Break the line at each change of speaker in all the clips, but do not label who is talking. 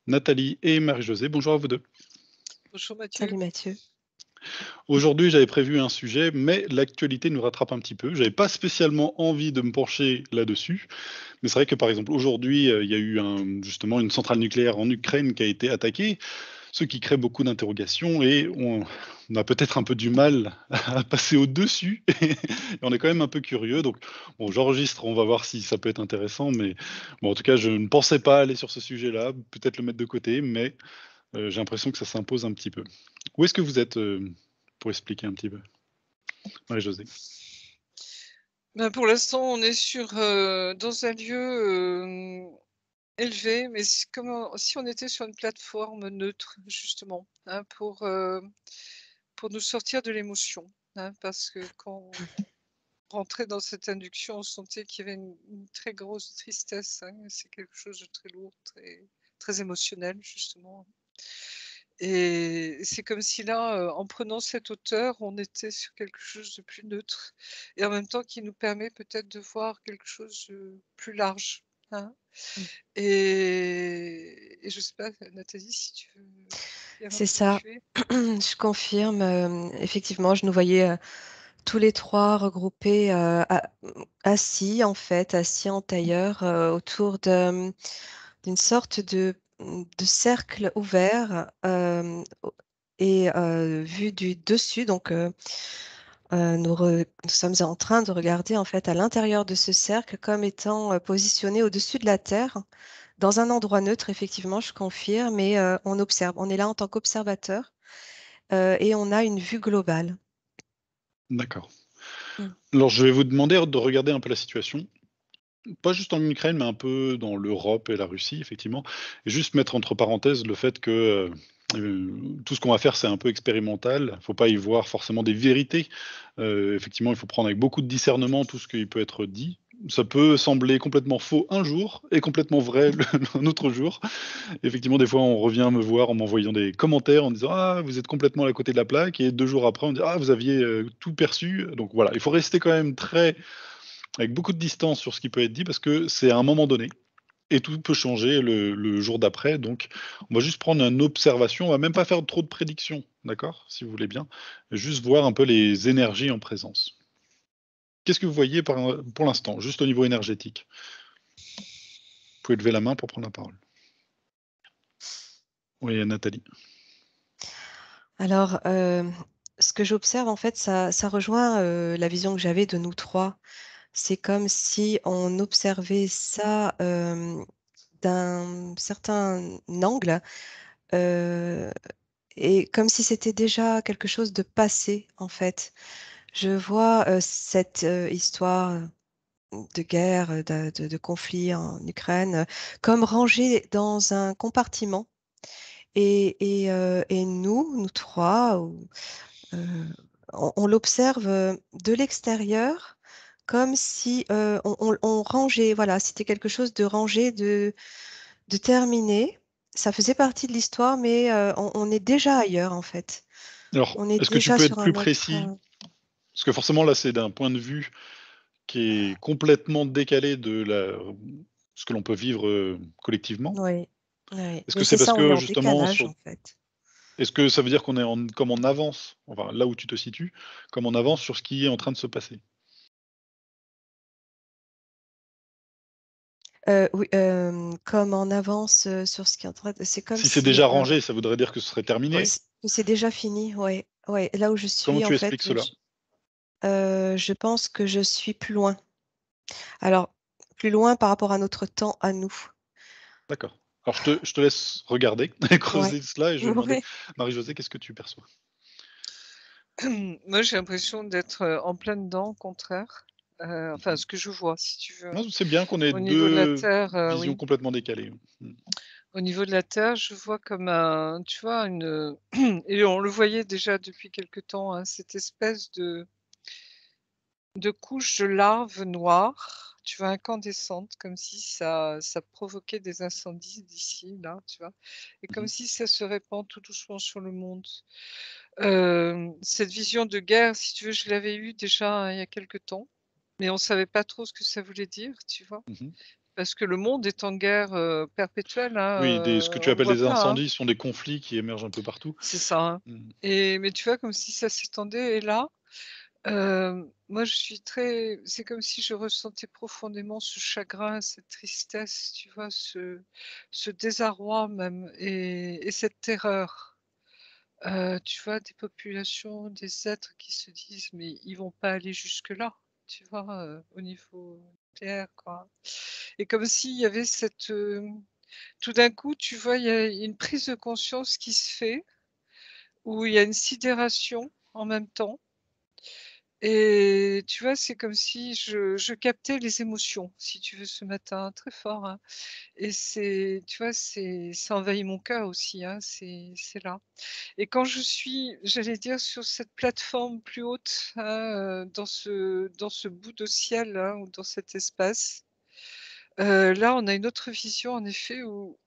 Nathalie et Marie-Josée. Bonjour à vous 2.
Bonjour Mathieu.
Salut Mathieu.
Aujourd'hui, j'avais prévu un sujet, mais l'actualité nous rattrape un petit peu. J'avais pas spécialement envie de me pencher là-dessus, mais c'est vrai que, par exemple, aujourd'hui, il y a eu justement une centrale nucléaire en Ukraine qui a été attaquée, ce qui crée beaucoup d'interrogations et on a peut-être un peu du mal à passer au-dessus et on est quand même un peu curieux. Donc, bon, j'enregistre, on va voir si ça peut être intéressant, mais bon, en tout cas, je ne pensais pas aller sur ce sujet-là, peut-être le mettre de côté, mais j'ai l'impression que ça s'impose un petit peu. Où est-ce que vous êtes, pour expliquer un petit peu? Marie-Josée.
Ben, pour l'instant, on est dans un lieu élevé, mais c'est comme si on était sur une plateforme neutre, justement, hein, pour nous sortir de l'émotion. Hein, parce que quand on rentrait dans cette induction, on sentait qu'il y avait une très grosse tristesse. Hein, c'est quelque chose de très lourd, très émotionnel, justement. Et c'est comme si là, en prenant cette hauteur, on était sur quelque chose de plus neutre et en même temps qui nous permet peut-être de voir quelque chose de plus large, hein.
Mmh.
Et je sais pas, Nathalie, si tu veux bien
C'est ça.
ponctuer?
Je confirme, effectivement, je nous voyais, tous les 3 regroupés, assis en tailleur, autour d'une sorte de cercle ouvert, et vu du dessus donc nous sommes en train de regarder en fait à l'intérieur de ce cercle comme étant, positionnés au-dessus de la terre, dans un endroit neutre effectivement, je confirme et on observe. On est là en tant qu'observateur, et on a une vue globale.
D'accord.
Mmh.
Alors, je vais vous demander de regarder un peu la situation, pas juste en Ukraine, mais un peu dans l'Europe et la Russie, effectivement, et juste mettre entre parenthèses le fait que tout ce qu'on va faire, c'est un peu expérimental. Il ne faut pas y voir forcément des vérités. Effectivement, il faut prendre avec beaucoup de discernement tout ce qui peut être dit. Ça peut sembler complètement faux un jour et complètement vrai un autre jour. Effectivement, des fois, on revient me voir en m'envoyant des commentaires en disant: «Ah, vous êtes complètement à côté de la plaque» et 2 jours après, on dit: «Ah, vous aviez, tout perçu». Donc voilà, il faut rester quand même très avec beaucoup de distance sur ce qui peut être dit parce que c'est à un moment donné et tout peut changer le jour d'après. Donc on va juste prendre une observation, on va même pas faire trop de prédictions, d'accord? Si vous voulez bien. Juste voir un peu les énergies en présence. Qu'est-ce que vous voyez pour l'instant, juste au niveau énergétique? Vous pouvez lever la main pour prendre la parole. Oui, Nathalie.
Alors, ce que j'observe en fait, ça rejoint, la vision que j'avais de nous 3. C'est comme si on observait ça, d'un certain angle, heu et comme si c'était déjà quelque chose de passé, en fait. Je vois, cette, histoire, de guerre, de conflit en Ukraine, comme rangée dans un compartiment et nous 3 ou on l'observe, de l'extérieur comme si, on rangeait, voilà, c'était quelque chose de rangé, de terminé. Ça faisait partie de l'histoire, mais on est déjà ailleurs, en fait.
Alors,
On est
est-ce que tu
déjà
peux être
sur
plus
un autre,
précis? Parce que forcément là, c'est d'un point de vue qui est complètement décalé de ce que l'on peut vivre, collectivement.
oui, oui,
Est-ce
mais
que c'est
c'est
parce
ça, on est
que
en
justement
décalage,
sur
en fait.
est-ce que ça veut dire qu'on est comme en avance, enfin là où tu te situes, comme en avance sur ce qui est en train de se passer?
Oui, comme en avance, sur ce qui est en train de c'est comme
Si c'est
si,
déjà rangé, ça voudrait dire que ce serait
ouais,
terminé?
c'est déjà fini, ouais, ouais. Là où je
Comment
suis, en
tu
fait,
expliques cela?
je pense que je suis plus loin. Alors, plus loin par rapport à notre temps à nous.
D'accord. Alors je te laisse regarder et
Ouais.
creuser cela et je vais demander,
Ouais.
Marie-Josée, qu'est-ce que tu perçois?
Moi, j'ai l'impression d'être, en plein dedans, au contraire. Enfin,
Mmh.
ce que je vois, si tu veux, hein.
Non, c'est bien qu'on ait
Au niveau de la
2
terre,
visions
oui.
complètement décalées. Mmh.
Au niveau de la terre, je vois comme tu vois, et on le voyait déjà depuis quelque temps, hein, cette espèce de couche de larves noires, tu vois, incandescentes, comme si ça provoquait des incendies d'ici, là, tu vois? Et
Mmh
comme
mh.
si ça se répand tout doucement sur le monde. Cette vision de guerre, si tu veux, je l'avais eue déjà il y a quelque temps, mais on savait pas trop ce que ça voulait dire, tu vois?
Mmh.
parce que le monde est en guerre perpétuelle, hein,
Oui, ce que tu
on le
appelles
voit
les
bien, hein.
incendies sont des conflits qui émergent un peu partout.
C'est ça, hein.
Mmh.
Mais tu vois, comme si ça s'étendait, et là, moi, je suis très. C'est comme si je ressentais profondément ce chagrin, cette tristesse, tu vois, ce désarroi même, et cette terreur. Tu vois, des populations, des êtres qui se disent: «Mais ils vont pas aller jusque-là», tu vois, au niveau nucléaire, quoi. Et comme s'il y avait tout d'un coup, tu vois, il y a une prise de conscience qui se fait, où il y a une sidération en même temps. Et tu vois, c'est comme si je captais les émotions, si tu veux, ce matin, très fort, hein. Et tu vois, ça envahit mon cœur aussi, hein, c'est là. Et quand je suis, j'allais dire, sur cette plateforme plus haute, hein, dans ce bout de ciel, hein, ou dans cet espace, là, on a une autre vision, en effet, où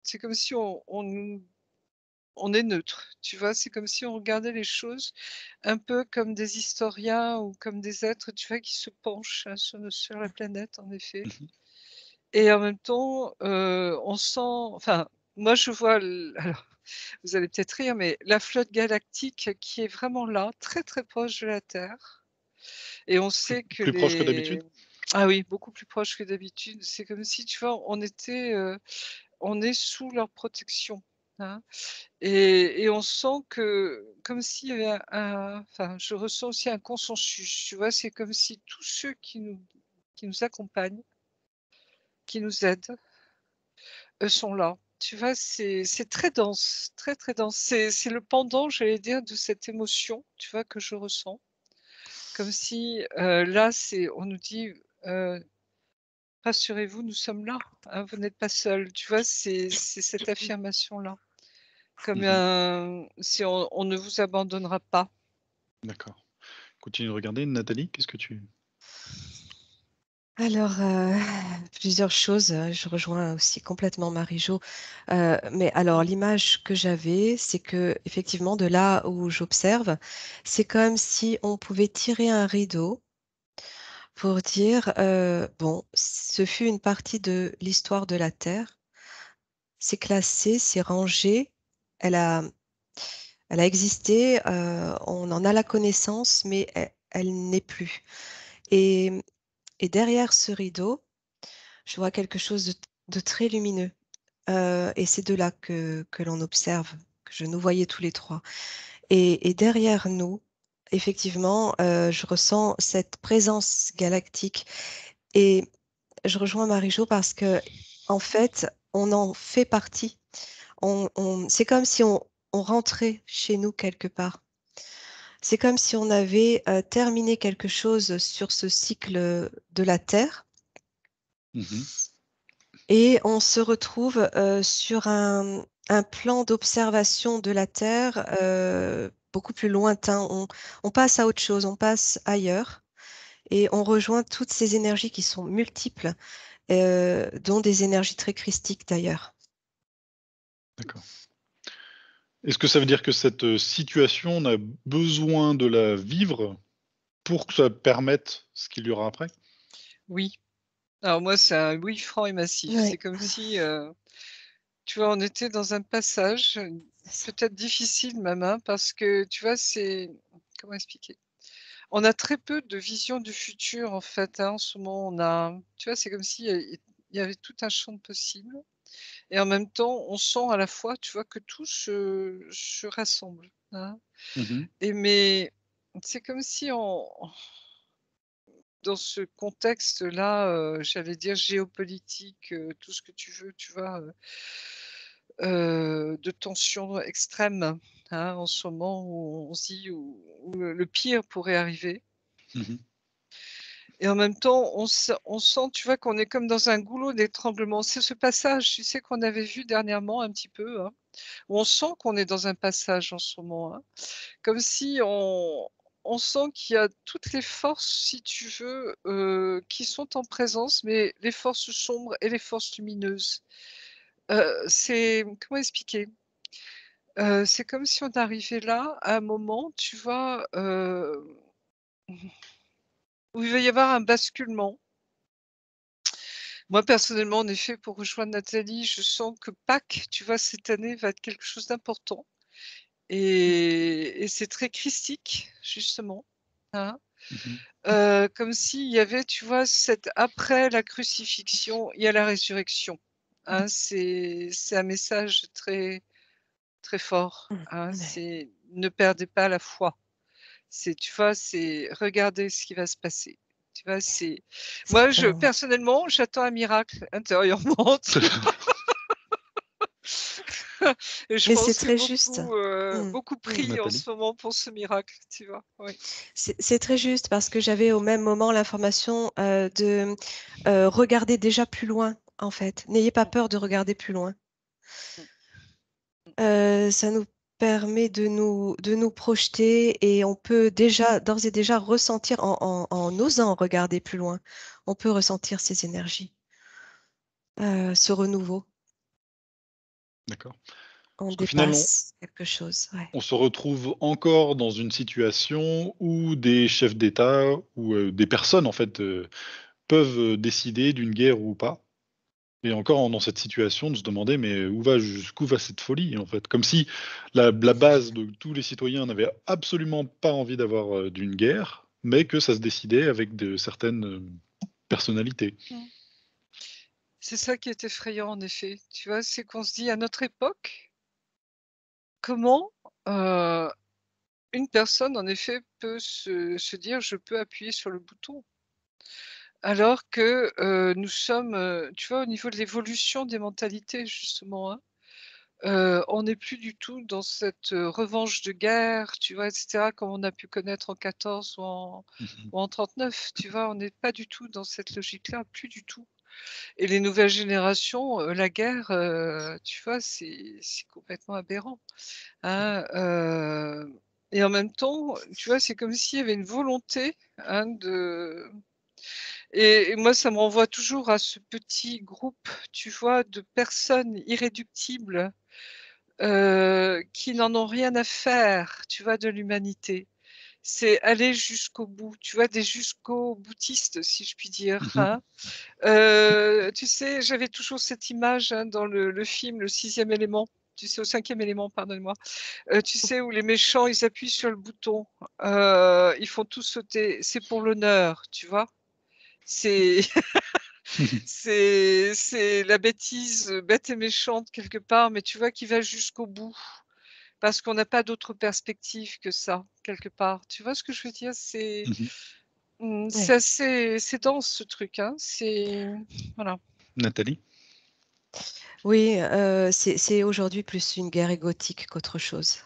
c'est comme si on est neutre, tu vois? C'est comme si on regardait les choses un peu comme des historiens ou comme des êtres, tu vois, qui se penchent, hein, sur la planète, en effet.
Mmh.
Et en même temps, on sent, enfin, moi je vois alors, vous allez peut-être rire, mais la flotte galactique qui est vraiment là, très, très proche de la Terre. Et on
Plus
sait que
plus proche que d'habitude?
ah oui, beaucoup plus proche que d'habitude. C'est comme si, tu vois, on est sous leur protection, hein. Et on sent que, comme s'il y avait enfin, je ressens aussi un consensus, tu vois? C'est comme si tous ceux qui nous accompagnent, qui nous aident, sont là. Tu vois? C'est très dense, très, très dense. C'est le pendant, j'allais dire, de cette émotion, tu vois, que je ressens. Comme si, là, on nous dit, heu: «Rassurez-vous, nous sommes là, hein, vous n'êtes pas seuls». Tu vois? C'est cette affirmation-là. Comme
Mmh.
si on ne vous abandonnera pas.
D'accord. Continue de regarder. Nathalie, qu'est-ce que tu
Alors, plusieurs choses, je rejoins aussi complètement Marie-Jo. Mais alors l'image que j'avais, c'est que effectivement, de là où j'observe, c'est comme si on pouvait tirer un rideau pour dire, bon, ce fut une partie de l'histoire de la Terre, c'est classé, c'est rangé, elle a elle a existé, on en a la connaissance, mais elle n'est plus. Et derrière ce rideau, je vois quelque chose de très lumineux. Et c'est de là que l'on observe, que je nous voyais tous les trois. Et derrière nous, effectivement, je ressens cette présence galactique. Et je rejoins Marie-Jo parce que, en fait, on en fait partie. C'est comme si on rentrait chez nous quelque part. C'est comme si on avait terminé quelque chose sur ce cycle de la Terre
Mmh.
et on se retrouve sur un plan d'observation de la Terre beaucoup plus lointain. On passe à autre chose, on passe ailleurs et on rejoint toutes ces énergies qui sont multiples, dont des énergies très christiques d'ailleurs.
D'accord. Est-ce que ça veut dire que cette, situation, on a besoin de la vivre pour que ça permette ce qu'il y aura après?
Oui. Alors moi, c'est un oui franc et massif.
Oui,
C'est comme si, tu vois, on était dans un passage,
c'est ça.
peut-être difficile même, hein, parce que tu vois, comment expliquer? On a très peu de vision du futur, en fait, hein, en ce moment. Tu vois, c'est comme s'il y avait tout un champ de possibles, et en même temps, on sent à la fois, tu vois, que tout se rassemble, hein.
Mmh.
Mais c'est comme si dans ce contexte-là, j'allais dire géopolitique, tout ce que tu veux, tu vois, de tension extrême, hein, en ce moment où on se dit où le pire pourrait arriver.
Mmh.
Et en même temps, on sent, tu vois, qu'on est comme dans un goulot d'étranglement. C'est ce passage, tu sais, qu'on avait vu dernièrement un petit peu, hein, où on sent qu'on est dans un passage en ce moment, hein. Comme si on sent qu'il y a toutes les forces, si tu veux, qui sont en présence, mais les forces sombres et les forces lumineuses. Comment expliquer? C'est comme si on arrivait là, à un moment, tu vois, où il va y avoir un basculement. Moi, personnellement, en effet, pour rejoindre Nathalie, je sens que Pâques, tu vois, cette année va être quelque chose d'important. Et c'est très christique, justement. Hein. Comme s'il y avait, tu vois, après la crucifixion, il y a la résurrection. Hein. C'est un message très, très fort. Hein. C'est ne perdez pas la foi. Tu vois, c'est regardez ce qui va se passer. Tu vois, moi, personnellement, j'attends un miracle intérieurement. Et je
Mais
pense
c'est
que
très juste.
beaucoup prient en ce moment pour ce miracle, tu vois. Oui.
C'est très juste parce que j'avais au même moment l'information de regarder déjà plus loin, en fait. N'ayez pas peur de regarder plus loin. Ça nous permet de nous projeter et on peut déjà, d'ores et déjà ressentir, en osant regarder plus loin, on peut ressentir ces énergies, ce renouveau.
D'accord.
On
Parce qu'au final,
dépasse quelque chose. Ouais.
on se retrouve encore dans une situation où des chefs d'État ou des personnes, en fait, peuvent décider d'une guerre ou pas. Et encore dans cette situation de se demander, mais jusqu'où va cette folie, en fait? Comme si la base de tous les citoyens n'avait absolument pas envie d'avoir, d'une guerre, mais que ça se décidait avec certaines, personnalités.
C'est ça qui est effrayant, en effet. Tu vois, c'est qu'on se dit, à notre époque, comment une personne, en effet, peut se dire, je peux appuyer sur le bouton. Alors que nous sommes, tu vois, au niveau de l'évolution des mentalités, justement, hein, on n'est plus du tout dans cette revanche de guerre, tu vois, etc., comme on a pu connaître en 14 ou en 39, tu vois, on n'est pas du tout dans cette logique-là, plus du tout. Et les nouvelles générations, la guerre, tu vois, c'est complètement aberrant. Hein, et en même temps, tu vois, c'est comme s'il y avait une volonté, hein, et moi, ça me renvoie toujours à ce petit groupe, tu vois, de personnes irréductibles qui n'en ont rien à faire, tu vois, de l'humanité. C'est aller jusqu'au bout, tu vois, des jusqu'au boutistes, si je puis dire. Hein. Tu sais, j'avais toujours cette image, hein, dans le film Le sixième élément. Tu sais, au cinquième élément, pardonne-moi. Tu sais, où les méchants, ils appuient sur le bouton. Ils font tout sauter. C'est pour l'honneur, tu vois. C'est c'est la bêtise bête et méchante quelque part, mais tu vois, qui va jusqu'au bout. Parce qu'on n'a pas d'autre perspective que ça, quelque part. Tu vois ce que je veux dire? C'est
Ouais.
c'est dense ce truc, hein. Voilà.
Nathalie?
Oui, c'est aujourd'hui plus une guerre égotique qu'autre chose.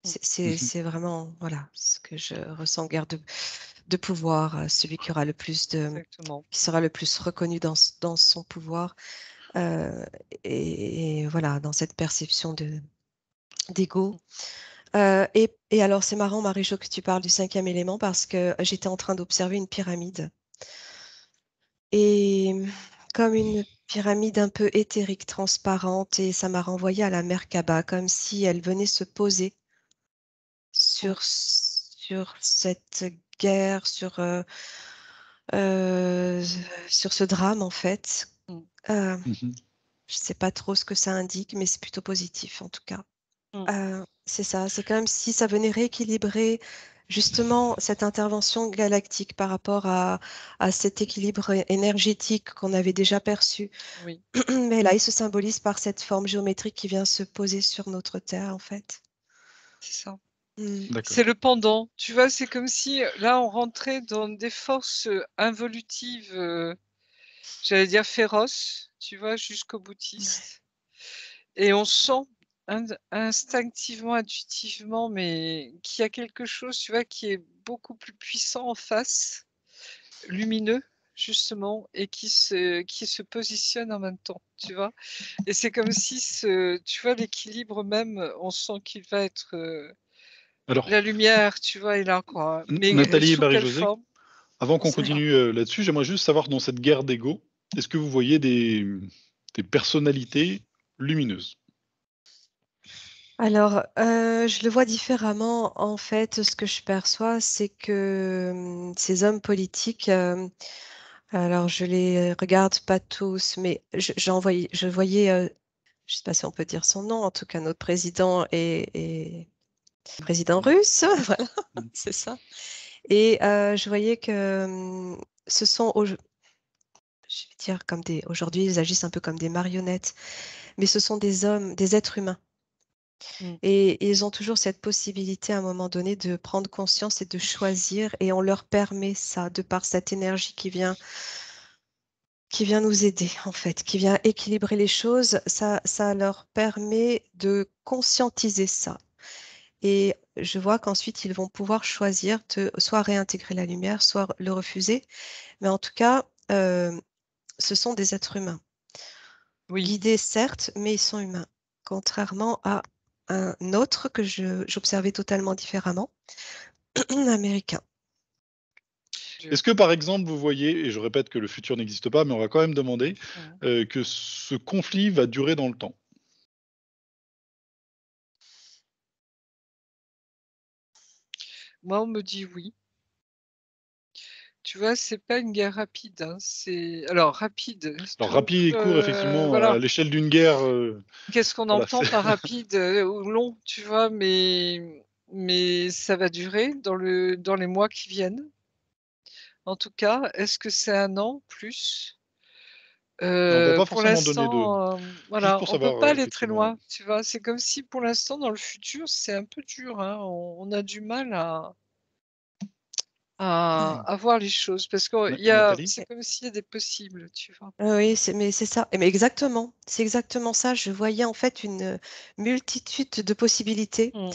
C'est vraiment, voilà, ce que je ressens, guerre de pouvoir, celui qui aura le plus
Exactement.
qui sera le plus reconnu dans son pouvoir, euh, et voilà, dans cette perception d'ego. Et alors, c'est marrant, Marie-Jo, que tu parles du cinquième élément parce que j'étais en train d'observer une pyramide. Et comme une pyramide un peu éthérique, transparente, et ça m'a renvoyé à la Merkaba, comme si elle venait se poser sur cette guerre, euh, sur ce drame, en fait. Euh, je ne sais pas trop ce que ça indique, mais c'est plutôt positif, en tout cas. C'est ça, c'est comme si ça venait rééquilibrer justement cette intervention galactique par rapport à cet équilibre énergétique qu'on avait déjà perçu.
Oui,
Mais là, il se symbolise par cette forme géométrique qui vient se poser sur notre Terre, en fait.
c'est ça.
D'accord.
C'est le pendant. Tu vois, c'est comme si là, on rentrait dans des forces involutives, j'allais dire féroces, tu vois, jusqu'au boutiste. Et on sent instinctivement, intuitivement, mais qu'il y a quelque chose, tu vois, qui est beaucoup plus puissant en face, lumineux, justement, et qui se positionne en même temps, tu vois. Et c'est comme si, tu vois, l'équilibre même, on sent qu'il va être...
Alors,
la lumière, tu vois, est là, quoi. Mais
Nathalie et
sous quelle
Marie-Josée,
forme?
avant
On
qu'on
sait pas.
continue là-dessus, j'aimerais juste savoir, dans cette guerre d'ego, est-ce que vous voyez des personnalités lumineuses?
Alors, je le vois différemment. En fait, ce que je perçois, c'est que ces hommes politiques, Alors, je les regarde pas tous, mais je voyais, je sais pas si on peut dire son nom, en tout cas notre président et président russe, voilà,
Mm.
c'est ça. Et je voyais que ce sont, je vais dire comme aujourd'hui, ils agissent un peu comme des marionnettes, mais ce sont des hommes, des êtres humains.
Mm.
Et ils ont toujours cette possibilité à un moment donné de prendre conscience et de choisir, et on leur permet ça de par cette énergie qui vient nous aider, en fait, qui vient équilibrer les choses. Ça leur permet de conscientiser ça. Et je vois qu'ensuite, ils vont pouvoir choisir de soit réintégrer la lumière, soit le refuser. Mais en tout cas, ce sont des êtres humains.
Oui,
Guidés, certes, mais ils sont humains. Contrairement à un autre que j'observais totalement différemment, un américain.
Dieu.
Est-ce que par exemple vous voyez, et je répète que le futur n'existe pas, mais on va quand même demander
Mm.
que ce conflit va durer dans le temps?
Moi, on me dit oui. Tu vois, c'est pas une guerre rapide, hein, c'est alors rapide,
Alors
tout,
rapide et court, effectivement, à
voilà.
l'échelle d'une guerre,
Qu'est-ce qu'on
voilà,
entend par rapide, ou long, tu vois? Mais ça va durer dans les mois qui viennent. En tout cas, est-ce que c'est 1 an, plus?
on va pas
Pour
forcément donner de
l'instant,
juste
voilà,
pour
on peut
savoir,
pas aller très
effectivement.
loin, tu vois? C'est comme si pour l'instant, dans le futur, c'est un peu dur, hein. On a du mal à voir les choses parce qu'il y a
Nathalie?
c'est comme s'il y a des possibles, tu vois?
Oui, mais c'est ça. Mais exactement, c'est exactement ça. Je voyais en fait une multitude de possibilités
Mmh.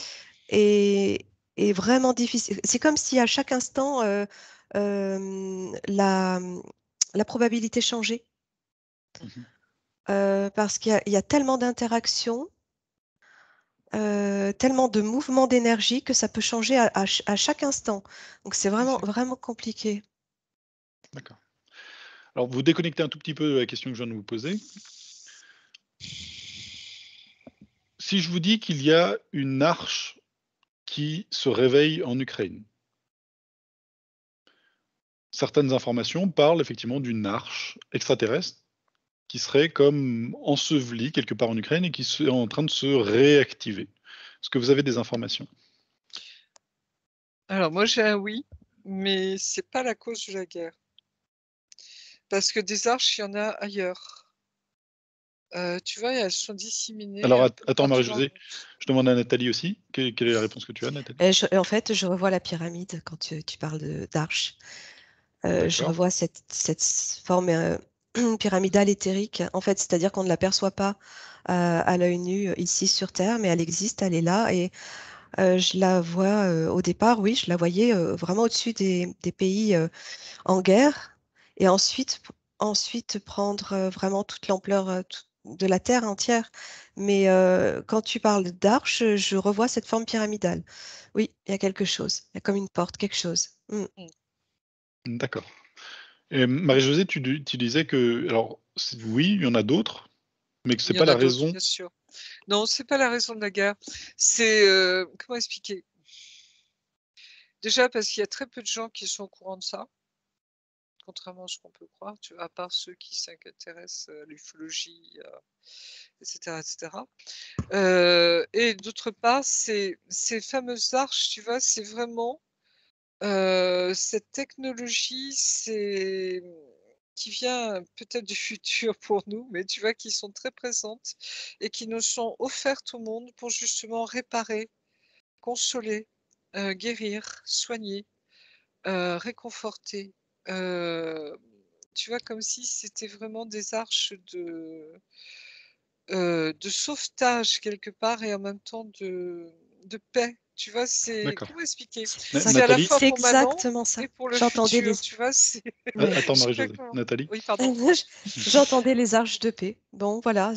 et, et vraiment difficile. C'est comme si à chaque instant, la probabilité changeait
Mmh.
parce il y a tellement d'interactions, tellement de mouvements d'énergie que ça peut changer à chaque instant. Donc c'est vraiment,
Exact.
vraiment compliqué.
D'accord. Alors vous déconnectez un tout petit peu de la question que je viens de vous poser. Si je vous dis qu'il y a une arche qui se réveille en Ukraine, certaines informations parlent effectivement d'une arche extraterrestre qui serait comme ensevelie quelque part en Ukraine et qui est en train de se réactiver. Est-ce que vous avez des informations?
Alors moi, j'ai un oui, mais c'est pas la cause de la guerre. Parce que des arches, il y en a ailleurs. Tu vois, elles sont disséminées
Alors
un peu
attends
partout dans le
Marie-Josée,
monde.
je demande à Nathalie aussi. Quelle est la réponse que tu as, Nathalie?
En fait, je revois la pyramide quand tu parles d'arche. Je
D'accord.
revois cette forme pyramidale éthérique, en fait, c'est-à-dire qu'on ne l'aperçoit pas à l'œil nu ici sur Terre, mais elle existe, elle est là, et je la vois au départ, oui, je la voyais vraiment au-dessus des pays en guerre, et ensuite prendre vraiment toute l'ampleur de la Terre entière. Mais quand tu parles d'arche, je revois cette forme pyramidale. Oui, il y a quelque chose, il y a comme une porte, quelque chose. Mm.
Mmh.
D'accord. Et Marie-Josée, tu disais que, alors oui, il y en a d'autres, mais que
Il
c'est
y
pas
en
la
a d'autres,
raison.
bien sûr. Non, c'est pas la raison de la guerre. C'est, comment expliquer? Déjà parce qu'il y a très peu de gens qui sont au courant de ça, contrairement à ce qu'on peut croire, tu vois? À part ceux qui s'intéressent à l'ufologie, et cetera, et cetera. Et d'autre part, ces fameuses arches, tu vois? C'est vraiment, cette technologie, qui vient peut-être du futur pour nous, mais tu vois? Qui sont très présentes et qui nous sont offertes au monde pour justement réparer, consoler, guérir, soigner, réconforter, heu, tu vois? Comme si c'était vraiment des arches de sauvetage quelque part et en même temps de paix. Tu vois? C'est
D'accord.
comment expliquer?
Ça,
C'est à la
Nathalie?
fois
c'est
pour maintenant
exactement ça.
et pour le
J'entendais les...
futur, tu vois? C'est
Ouais.
Attends
je sais pas
Marie-Josée.
comment
Nathalie?
oui, pardon.
J'entendais les arches de paix. Bon, voilà,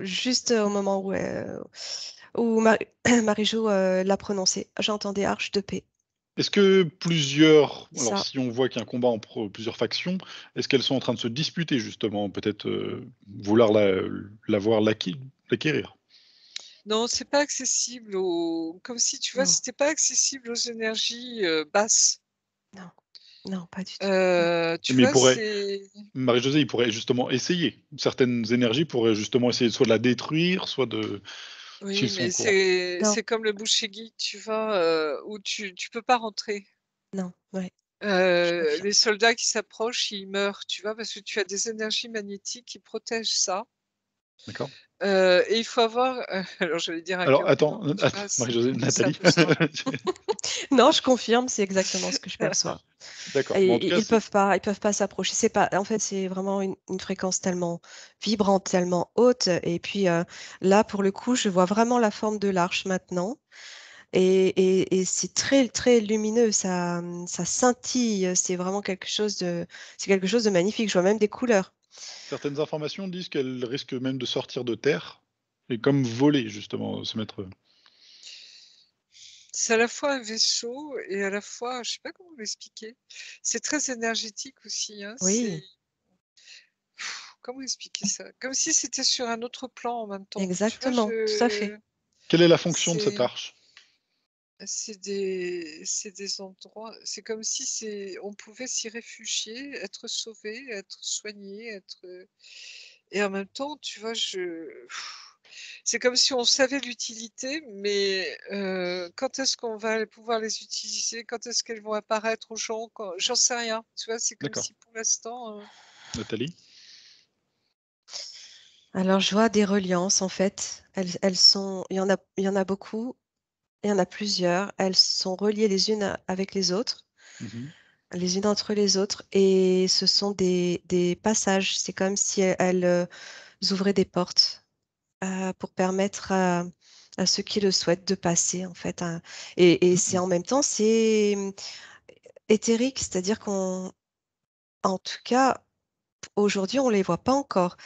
juste au moment où Marie-Jo l'a prononcé, j'entendais arche de paix.
Est-ce que plusieurs,
C'est
alors
ça.
si on voit qu'il y a un combat entre plusieurs factions, est-ce qu'elles sont en train de se disputer justement, peut-être vouloir l'acquérir?
Non, c'est pas accessible aux comme si, tu vois,
Non,
c'était pas accessible aux énergies, basses.
non. Non, pas du tout.
Tu
Mais
vois, c'est
Marie-Josée, il pourrait justement essayer. Certaines énergies pourraient justement essayer soit de la détruire, soit de
oui,
suivre son
mais
courant.
Non,
c'est comme le boucher guide, tu vois, où tu peux pas rentrer.
non, ouais, je confirme.
Les soldats qui s'approchent, ils meurent, tu vois, parce que tu as des énergies magnétiques qui protègent ça.
D'accord?
Et il faut avoir, alors j'allais dire un
Alors
cœur pur,
attends,
tu vois,
Marie-Josée,
c'est un
Nathalie?
peu ça.
Non, je confirme, c'est exactement ce que je perçois.
D'accord. Mais en tout
Et
cas, c'est
ils peuvent pas s'approcher. C'est pas, en fait, c'est vraiment une fréquence tellement vibrante, tellement haute. Et puis là, pour le coup, je vois vraiment la forme de l'arche maintenant. Et c'est très, très lumineux. Ça scintille. C'est quelque chose de magnifique. Je vois même des couleurs.
certaines informations disent qu'elle risque même de sortir de terre et comme voler justement, se mettre,
C'est à la fois un vaisseau et à la fois, je sais pas comment l'expliquer. C'est très énergétique aussi, hein,
Oui,
comment expliquer ça? Comme si c'était sur un autre plan en même temps. Tu vois,
exactement, tout à fait.
quelle est la fonction de cette
c'est
arche?
c'est des endroits, c'est comme si on pouvait s'y réfugier, être sauvé, être soigné, et en même temps, tu vois, c'est comme si on savait l'utilité, mais quand est-ce qu'on va pouvoir les utiliser? Quand est-ce qu'elles vont apparaître aux gens? J'en sais rien. Tu vois, c'est comme
D'accord.
si pour l'instant.
Nathalie?
Alors, je vois des reliances, en fait. Il y en a beaucoup, il y en a plusieurs. Elles sont reliées les unes avec
Mmh.
les unes entre les autres, et ce sont des passages. C'est comme si elles ouvraient des portes pour permettre à ceux qui le souhaitent de passer, en fait. Et c'est
Mmh.
en même temps, c'est éthérique, c'est-à-dire en tout cas, aujourd'hui, on les voit pas encore.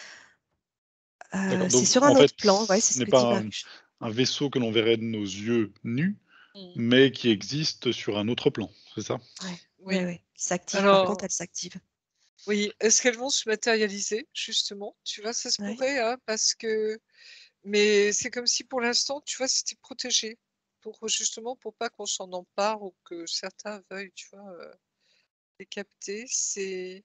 D'accord,
C'est
donc
sur
en
un
fait,
autre plan, ouais, c'est
ce
ce
n'est
que dit
pas
Marie.
un vaisseau que l'on verrait de nos yeux nus,
Mm.
mais qui existe sur un autre plan, c'est ça?
Ouais, ouais,
Oui.
ouais. Qui s'active, par contre,
Alors,
elle s'active.
oui, est-ce qu'elles vont se matérialiser, justement? Tu vois, ça se
Ouais.
pourrait, hein, parce que. Mais c'est comme si pour l'instant, tu vois, c'était protégé. Justement, pour pas qu'on s'en empare ou que certains veuillent, tu vois, les capter. C'est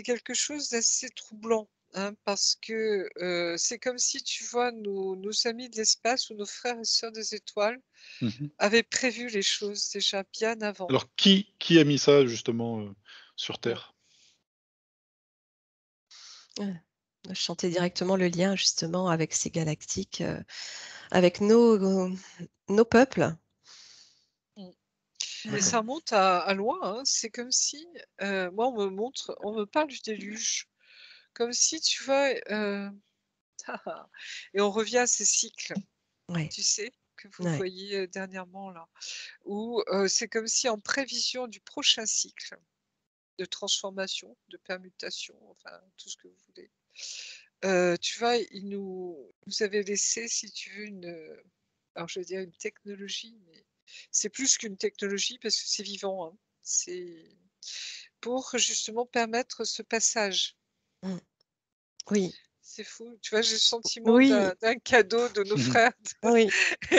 quelque chose d'assez troublant, hein, parce que c'est comme si, tu vois, nos amis de l'espace ou nos frères et sœurs des étoiles
Mmh.
avaient prévu les choses déjà bien avant.
Alors qui a mis ça justement, sur
Mm.
terre?
Ouais. Je chantais directement le lien, justement, avec ces galactiques, avec nos peuples.
Mm. Et
Euh,
ça remonte à loin, hein. C'est comme si, moi, on me parle du déluge, comme si, tu vois, et on revient à ces cycles,
ouais,
tu sais, que vous
ouais.
voyez dernièrement là, où c'est comme si en prévision du prochain cycle de transformation, de permutation, enfin tout ce que vous voulez. Tu vois, il nous avait laissé, si tu veux, alors je vais dire une technologie, mais c'est plus qu'une technologie parce que c'est vivant, hein. C'est pour justement permettre ce passage.
Mm. Oui,
C'est fou. Tu vois, j'ai le sentiment
oui,
d'un cadeau de nos frères
oui.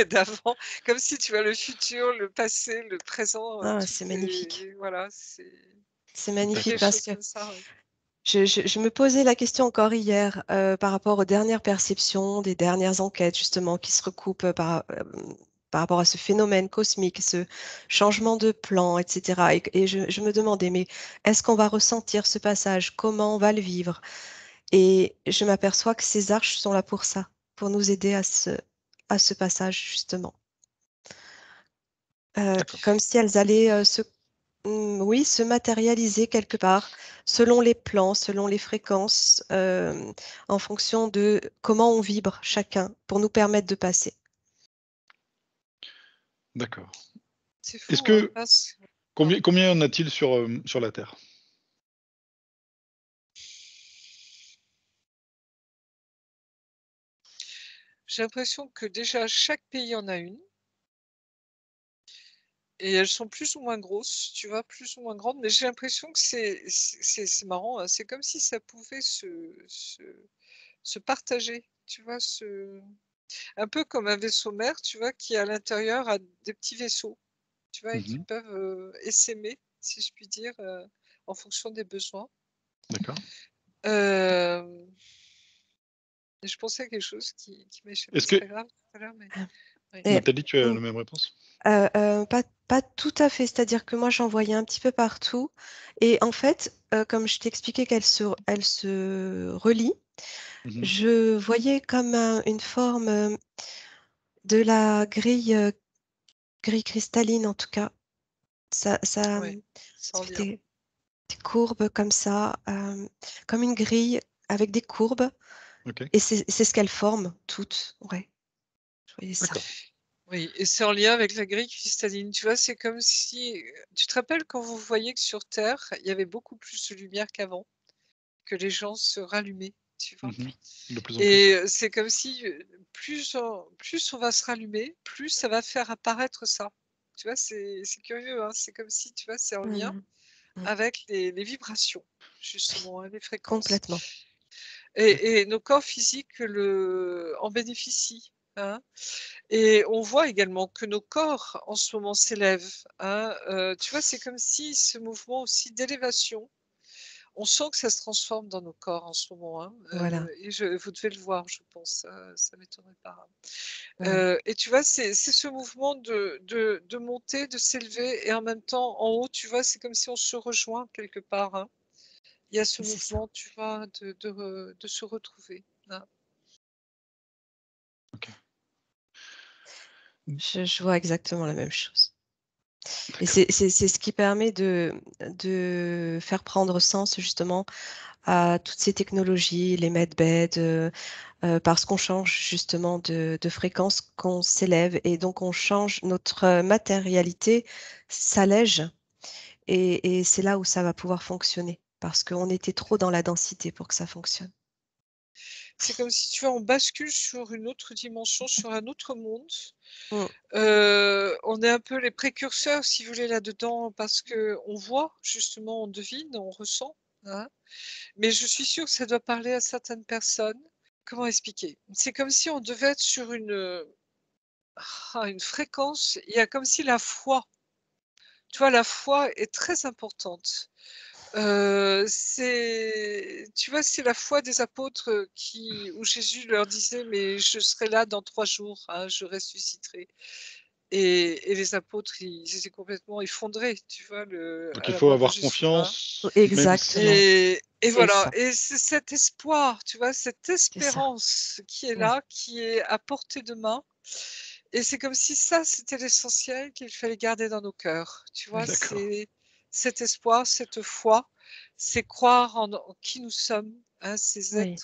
d'avant, comme si tu vois le futur, le passé, le présent,
Ah,
tout
c'est magnifique.
est, voilà, c'est
C'est
des
magnifique
D'accord.
parce
choses
que
comme ça. Ouais.
je me posais la question encore hier par rapport aux dernières perceptions, des dernières enquêtes justement qui se recoupent par rapport à ce phénomène cosmique, ce changement de plan, etc. Et je me demandais, mais est-ce qu'on va ressentir ce passage? Comment on va le vivre? Et je m'aperçois que ces arches sont là pour ça, pour nous aider à ce passage justement.
D'accord.
Comme si elles allaient oui, se matérialiser quelque part selon les plans, selon les fréquences, en fonction de comment on vibre chacun pour nous permettre de passer.
D'accord.
C'est
Est-ce
fou, hein,
que
pardon.
combien en a-t-il sur la Terre?
J'ai l'impression que déjà chaque pays en a une et elles sont plus ou moins grosses, tu vois, plus ou moins grandes, mais j'ai l'impression que c'est marrant, hein, c'est comme si ça pouvait se partager, tu vois, un peu comme un vaisseau mère, tu vois, qui à l'intérieur a des petits vaisseaux, tu vois, et qui
Mmh.
peuvent essaimer. si je puis dire, en fonction des besoins.
D'accord.
Euh, et je pensais à quelque chose qui m'a échappé,
Est-ce
c'est
que
pas grave tout à l'heure, mais oui.
Et,
Nathalie, tu as
mm,
la même réponse?
pas tout à fait, c'est-à-dire que moi j'en voyais un petit peu partout. Et en fait, comme je t'expliquais elle se relie,
Mhm.
je voyais comme une forme de la grille cristalline en tout cas. Ça
Ouais, sans
fait
lien.
des courbes comme ça, comme une grille avec des courbes.
Ok,
Et c'est ce qu'elles forment toutes. Ouais, je voyais ça.
d'accord.
Oui, et c'est en lien avec la grille cristalline. Tu vois, c'est comme si. Tu te rappelles quand vous voyez que sur Terre, il y avait beaucoup plus de lumière qu'avant, que les gens se rallumaient, tu vois.
Mhm. De plus en plus.
Et c'est comme si plus on va se rallumer, plus ça va faire apparaître ça. Tu vois, c'est curieux, hein. C'est comme si, tu vois, c'est en lien
Mhm. Mhm.
avec les vibrations,
Oui,
justement, hein, les fréquences.
complètement.
Et nos corps physiques en bénéficient, hein. Et on voit également que nos corps, en ce moment, s'élèvent, hein. Tu vois, c'est comme si ce mouvement aussi d'élévation, on sent que ça se transforme dans nos corps en ce moment, hein.
Voilà.
Et vous devez le voir, je pense, ça m'étonnerait pas, hein.
Mhm.
Et tu vois, c'est ce mouvement de monter, de s'élever, et en même temps, en haut, tu vois, c'est comme si on se rejoint quelque part, hein. Il y a ce
C'est ça.
mouvement, tu vois, de se retrouver, hein.
Ok.
Je vois exactement la même chose. Et
D'accord.
c'est ce qui permet de faire prendre sens justement à toutes ces technologies, les medbeds, parce qu'on change justement de fréquence, qu'on s'élève et donc on change notre matérialité, s'allège et c'est là où ça va pouvoir fonctionner parce qu'on était trop dans la densité pour que ça fonctionne.
C'est comme si, tu vois, on bascule sur une autre dimension, sur un autre monde.
Mm.
On est un peu les précurseurs, si vous voulez, là-dedans, parce qu'on voit, justement, on devine, on ressent, hein. Mais je suis sûre que ça doit parler à certaines personnes. Comment expliquer? C'est comme si on devait être sur une fréquence. Il y a comme si la foi, tu vois, la foi est très importante. Tu vois, c'est la foi des apôtres où Jésus leur disait, mais je serai là dans 3 jours, hein, je ressusciterai. Et les apôtres, ils étaient complètement effondrés, tu vois,
Donc
à
il
la
faut
mort de
avoir
Jésus, hein.
confiance, même
Exactement,
si.
Et
c'est
voilà,
ça.
et c'est cet espoir, tu vois, cette
C'est ça.
espérance qui est
Oui,
là, qui est à portée de main. Et c'est comme si ça, c'était l'essentiel qu'il fallait garder dans nos cœurs. Tu vois,
D'accord.
c'est cet espoir, cette foi, c'est croire en qui nous sommes, hein,
oui.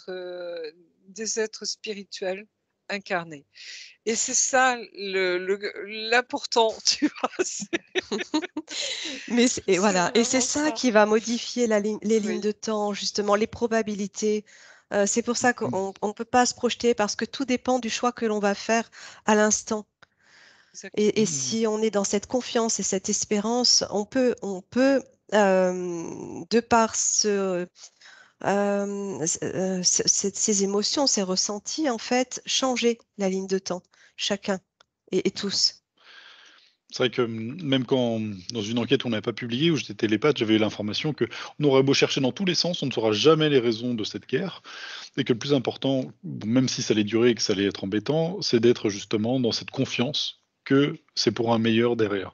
des êtres spirituels incarnés. Et c'est ça l'important, tu vois.
Et
C'est
voilà, et c'est
vraiment
ça
ça.
qui va modifier les lignes
Oui,
de temps, justement, les probabilités. C'est pour ça
Mhm.
qu'on ne peut pas se projeter parce que tout dépend du choix que l'on va faire à l'instant. Et
exactement.
Mhm.
si on est dans cette confiance et cette espérance, on peut de par ces émotions, ces ressentis, en fait, changer la ligne de temps, chacun et
D'accord.
tous.
C'est vrai que même quand, dans une enquête qu'on n'avait pas publiée, où j'étais télépathe, j'avais eu l'information que on aurait beau chercher dans tous les sens, on ne saura jamais les raisons de cette guerre, et que le plus important, bon, même si ça allait durer et que ça allait être embêtant, c'est d'être justement dans cette confiance que c'est pour un meilleur derrière.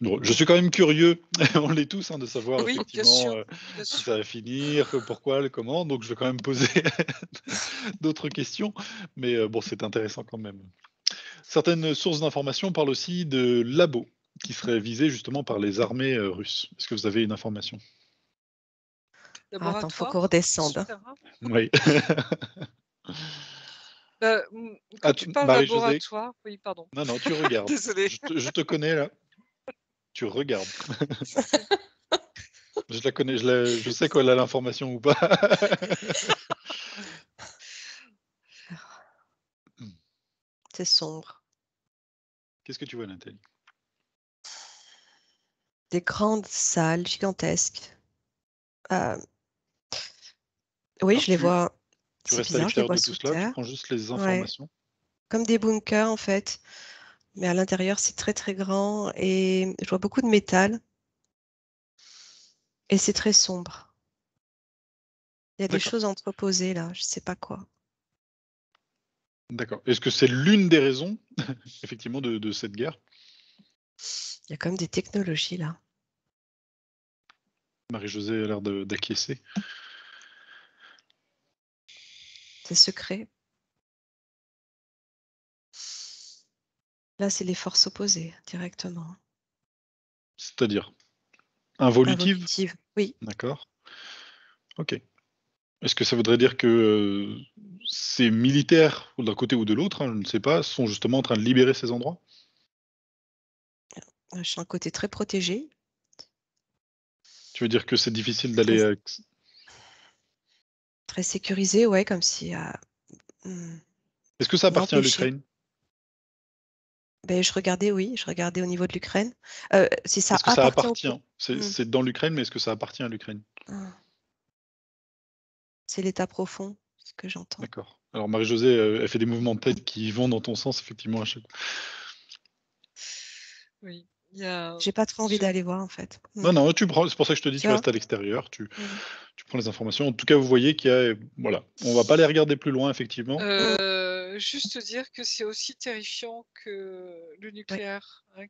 Donc, je
Mm.
suis quand même curieux, on l'est tous, hein, de savoir
Oui, bien
effectivement
sûr, bien
si
sûr.
ça va finir, pourquoi, comment, donc je vais quand même poser d'autres questions, mais bon, c'est intéressant quand même. Certaines sources d'informations parlent aussi de labos qui seraient visés justement par les armées russes. Est-ce que vous avez une information?
Ah, attends, faut qu'on
Laboratoire,
redescende.
souterrain.
Oui.
Quand tu parles
Marie-Josée,
laboratoire, oui, pardon.
non, non, tu regardes.
Désolée.
Je te connais là, tu regardes. Je la connais, je sais qu'elle a l'information ou pas.
C'est sombre.
Qu'est-ce que tu vois, Nathalie?
Des grandes salles gigantesques. Euh, oui,
Alors
je les vois.
tu
C'est
restes à
bizarre, je les
l'extérieur
vois
de tout
sous
cela, tu
terre.
prends juste les
Ouais,
informations.
comme des bunkers en fait. Mais à l'intérieur, c'est très très grand et je vois beaucoup de métal. Et c'est très sombre. Il y a des
D'accord.
choses entreposées là, je sais pas quoi.
D'accord. Est-ce que c'est l'une des raisons, effectivement, de cette guerre?
Il y a quand même des technologies là.
Marie-Josée a l'air d'acquiescer.
C'est secret. Là, c'est les forces opposées directement.
C'est-à-dire involutive?
Involutive, oui.
D'accord. Ok. Est-ce que ça voudrait dire que ces militaires, d'un côté ou de l'autre, hein, je ne sais pas, sont justement en train de libérer ces endroits?
Je suis un côté très protégé,
Tu veux dire que c'est difficile
très,
d'aller
très sécurisé, ouais, comme si hmm,
est-ce que ça
on
appartient à
m'empêchait.
l'Ukraine?
Ben, je regardais, oui, je regardais au niveau de l'Ukraine. Si ça
Est-ce que ça
appartient au...
appartient? C'est
Hmm,
c'est dans l'Ukraine, mais est-ce que ça appartient à l'Ukraine?
hmm. C'est l'état profond, ce que j'entends.
D'accord. Alors Marie-Josée, elle fait des mouvements de tête qui vont dans ton sens effectivement à chaque fois.
Oui, il y a
J'ai pas trop envie
sur
d'aller voir en fait.
Non, non, tu prends c'est pour ça que je te dis
Tu
tu
vois?
restes à l'extérieur, tu
Hmm,
tu prends les informations. En tout cas, vous voyez qu'il y a voilà, on va pas les regarder plus loin effectivement.
hmm,
juste dire que c'est aussi terrifiant que le
ouais.
nucléaire, hein,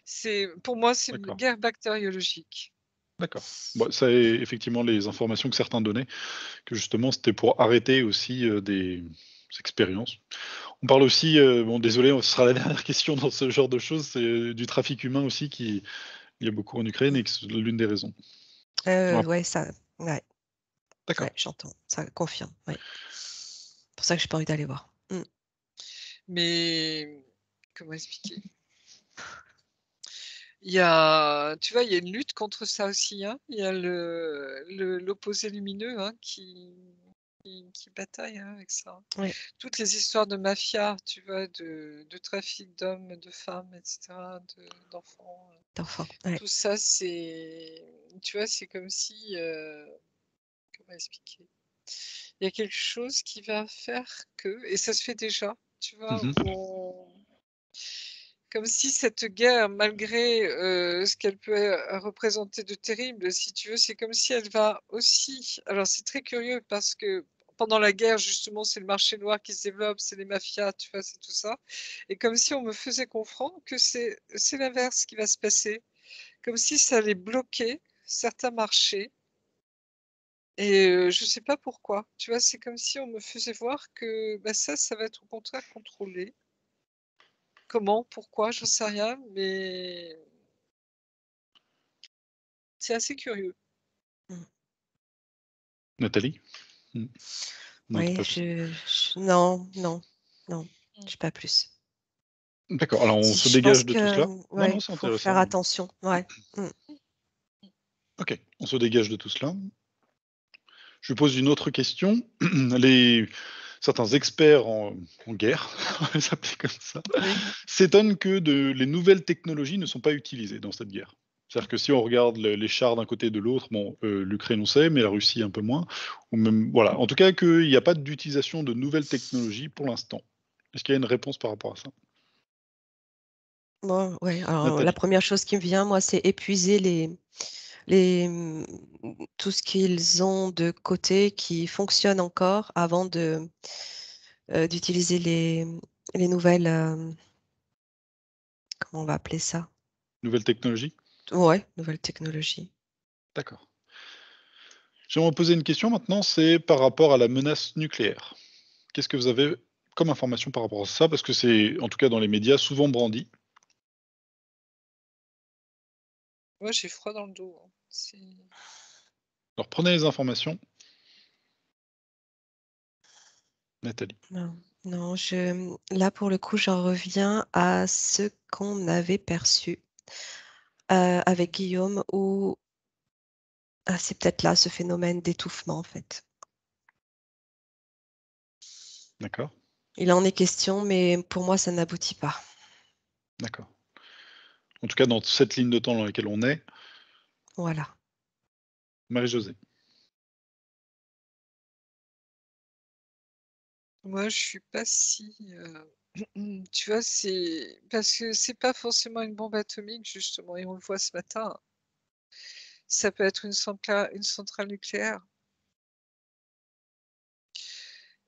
c'est pour moi, c'est une
D'accord,
guerre bactériologique.
d'accord. Bah, ça est effectivement les informations que certains donnaient, que justement c'était pour arrêter aussi, des expériences. On parle aussi, bon désolé, ce sera la dernière question dans ce genre de choses, c'est du trafic humain aussi qui il y a beaucoup en Ukraine
Hmm.
et que c'est l'une des raisons. Ouais,
Ouais, ça, ouais, ouais,
d'accord.
j'entends. Ça confirme, ouais. C'est pour ça que j'ai pas envie d'aller voir. Hmm.
Mais comment expliquer? Il y a tu vois, il y a une lutte contre ça aussi, hein. Il y a l'opposé lumineux, hein, qui bataille, hein, avec ça.
Ouais,
Toutes les histoires de mafia, tu vois, de trafic d'hommes, de femmes et cetera, d'enfants,
d'enfants. Ouais.
tout ça, c'est tu vois, c'est comme si, comment expliquer? Il y a quelque chose qui va faire que et ça se fait déjà, tu vois?
Mmh.
Où on comme si cette guerre, malgré, ce qu'elle peut, représenter de terrible, si tu veux, c'est comme si elle va aussi alors c'est très curieux parce que pendant la guerre, justement, c'est le marché noir qui se développe, c'est les mafias, tu vois? C'est tout ça et comme si on me faisait comprendre que c'est l'inverse qui va se passer. Comme si ça allait bloquer certains marchés et je sais pas pourquoi. Tu vois? C'est comme si on me faisait voir que, bah, ça va être au contraire contrôlé. Comment? Pourquoi? J'en sais rien, mais c'est assez curieux.
Hmm.
Nathalie? Mmh. Non, tu
Ouais,
pas plus.
non, non, non,
Mmh.
j'ai pas plus.
D'accord, alors on
Si
se
je pense
dégage de tout
que,
cela. Non, non,
ouais,
c'est
faut faire
intéressant.
attention. Ouais. Hmm.
OK, on se dégage de tout cela. Je pose une autre question. Les certains experts en guerre, on va les appeler comme ça,
Oui.
s'étonnent que les nouvelles technologies ne sont pas utilisées dans cette guerre. C'est-à-dire que si on regarde les chars d'un côté et de l'autre, bon, l'Ukraine on sait, mais la Russie un peu moins, ou même, voilà. En tout cas, qu'il n'y a pas d'utilisation de nouvelles technologies pour l'instant. Est-ce qu'il y a une réponse par rapport à ça?
Bon, ouais. Alors, la
Nathalie?
première chose qui me vient, moi, c'est épuiser les, tout ce qu'ils ont de côté qui fonctionne encore avant d'utiliser les nouvelles, comment on va appeler ça?
Nouvelles technologies?
Ouais, nouvelles technologies.
D'accord. J'aimerais poser une question maintenant, c'est par rapport à la menace nucléaire. Qu'est-ce que vous avez comme information par rapport à ça? Parce que c'est, en tout cas dans les médias, souvent brandi.
Moi, j'ai froid dans le dos, hein.
Alors prenez les informations, Nathalie.
Non, non, là, pour le coup, j'en reviens à ce qu'on avait perçu avec Guillaume, où c'est peut-être là ce phénomène d'étouffement, en fait.
D'accord,
Il en est question, mais pour moi, ça n'aboutit pas.
d'accord. En tout cas, dans cette ligne de temps dans laquelle on est,
Voilà.
Marie-Josée.
Moi, je suis pas si, tu vois, c'est parce que c'est pas forcément une bombe atomique justement et on le voit ce matin. Ça peut être une centrale nucléaire.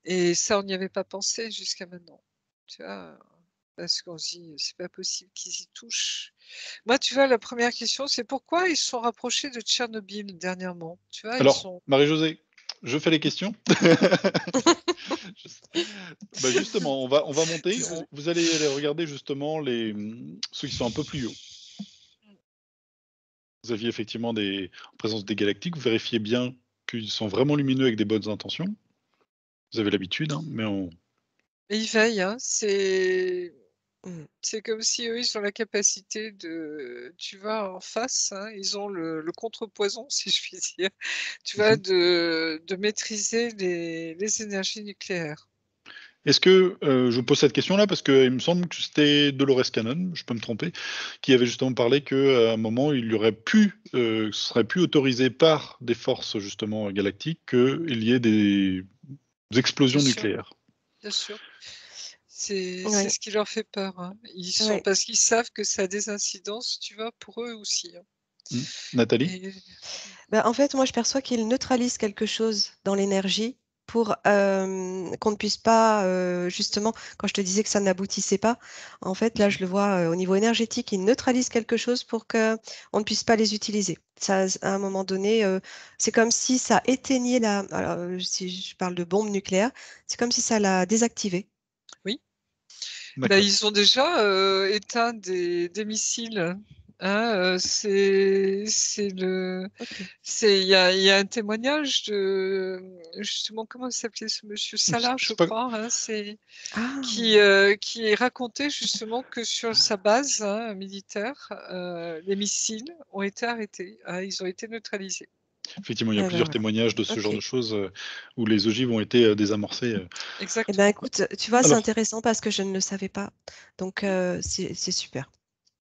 Et ça, on n'y avait pas pensé jusqu'à maintenant. Tu vois? Parce qu'on se dit: «C'est pas possible qu'ils y touchent». Moi, tu vois, la première question, c'est pourquoi ils se sont rapprochés de Tchernobyl dernièrement? Tu vois, ils
Alors,
sont
Marie-Josée, je fais les questions. Je bah, justement, on va monter,
désolée.
vous allez aller regarder justement ceux qui sont un peu plus hauts. Vous aviez effectivement en présence des galactiques, vous vérifiez bien qu'ils sont vraiment lumineux avec des bonnes intentions. Vous avez l'habitude, hein, mais
Mais ils veillent, hein,
Mmh.
c'est comme si eux, ils ont la capacité de tu vois, en face, hein, ils ont le contrepoison, si je puis dire, tu vois,
mmh.
de maîtriser les énergies nucléaires.
Est-ce que, je vous pose cette question-là parce qu'il me semble que c'était Dolores Cannon, je peux me tromper, qui avait justement parlé qu'à un moment, il y aurait pu, ce serait plus autorisé par des forces justement galactiques qu'il y ait des
Bien
explosions
sûr,
nucléaires.
bien sûr. C'est
Ouais,
ce qui leur fait peur, hein.
ouais.
Parce qu'ils savent que ça a des incidences, tu vois, pour eux aussi, hein.
Mmh. Nathalie?
Et
Bah, en fait, moi, je perçois qu'ils neutralisent quelque chose dans l'énergie pour qu'on ne puisse pas, justement, quand je te disais que ça n'aboutissait pas, en fait, là,
Mmh.
je le vois au niveau énergétique, ils neutralisent quelque chose pour que on ne puisse pas les utiliser. Ça, à un moment donné, c'est comme si ça éteignait alors, si je parle de bombe nucléaire, c'est comme si ça l'a désactivée.
oui, bah,
D'accord.
ils ont déjà, éteint des missiles, hein,
Ok.
il y a un témoignage de, justement, comment s'appelait ce monsieur? Salah, je
C'est pas
crois, hein, c'est
Ah,
qui racontait justement que sur sa base, hein, militaire, les missiles ont été arrêtés, hein, ils ont été neutralisés.
effectivement, il y a
eh ben
plusieurs
voilà.
témoignages de ce genre
Ok.
de choses, où les ogives ont été, désamorcées,
Eh ben,
Exactement.
écoute, tu vois, c'est
Alors,
intéressant parce que je ne le savais pas. Donc, c'est super.